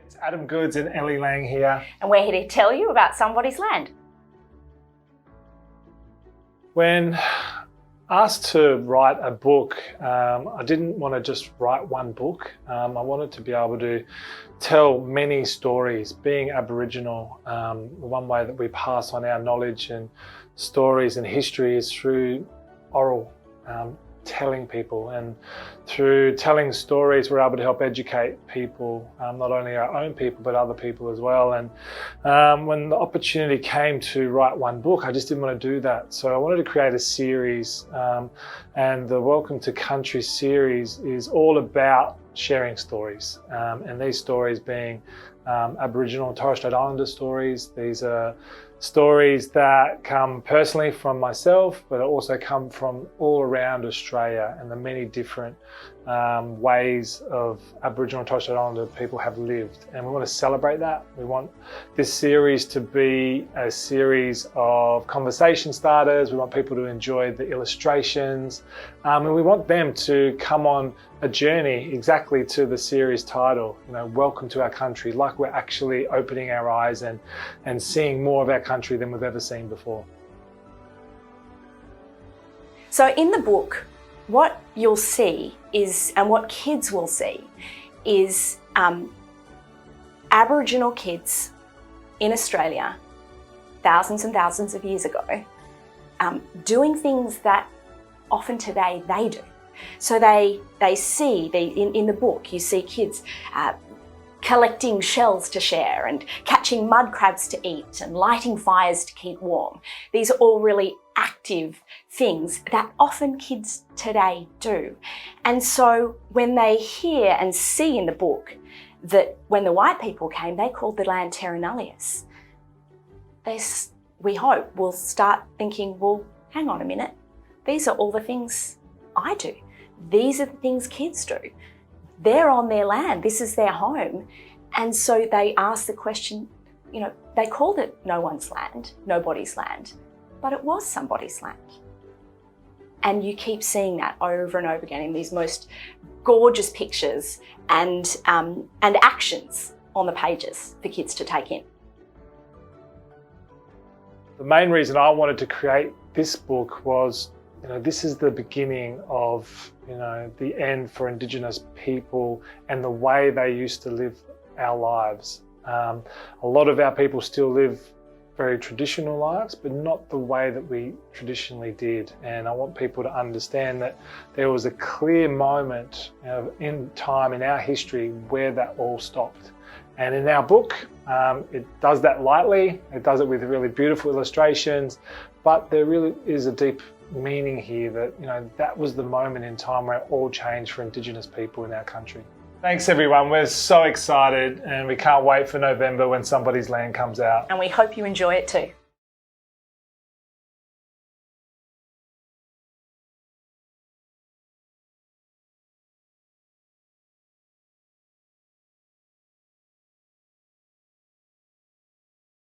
It's Adam Goodes and Ellie Laing here. And we're here to tell you about somebody's land. When asked to write a book, I didn't want to just write one book. I wanted to be able to tell many stories. Being Aboriginal, one way that we pass on our knowledge and stories and history is through oral telling people, and through telling stories we're able to help educate people, not only our own people but other people as well. And when the opportunity came to write one book, I just didn't want to do that, so I wanted to create a series, and the Welcome to Country series is all about sharing stories, and these stories being Aboriginal and Torres Strait Islander stories. These are stories that come personally from myself, but also come from all around Australia and the many different ways of Aboriginal and Torres Strait Islander people have lived. And we want to celebrate that. We want this series to be a series of conversation starters. We want people to enjoy the illustrations, and we want them to come on a journey exactly to the series title, Welcome to Our Country, like we're actually opening our eyes and seeing more of our country than we've ever seen before. So in the book, what you'll see is, and what kids will see, is Aboriginal kids in Australia thousands and thousands of years ago doing things that often today they do. So they see, in the book, you see kids collecting shells to share and catching mud crabs to eat and lighting fires to keep warm. These are all really active things that often kids today do. And so when they hear and see in the book that when the white people came, they called the land terra nullius, we hope will start thinking, well, hang on a minute, these are all the things I do. These are the things kids do. They're on their land, this is their home. And so they ask the question, they called it no one's land, nobody's land, but it was somebody's land. And you keep seeing that over and over again in these most gorgeous pictures and actions on the pages for kids to take in. The main reason I wanted to create this book was, this is the beginning of, the end for Indigenous people and the way they used to live our lives. A lot of our people still live very traditional lives, but not the way that we traditionally did. And I want people to understand that there was a clear moment in time in our history where that all stopped. And in our book, it does that lightly. It does it with really beautiful illustrations, but there really is a deep meaning here that, that was the moment in time where it all changed for Indigenous people in our country. Thanks everyone, we're so excited and we can't wait for November when Somebody's Land comes out. And we hope you enjoy it too.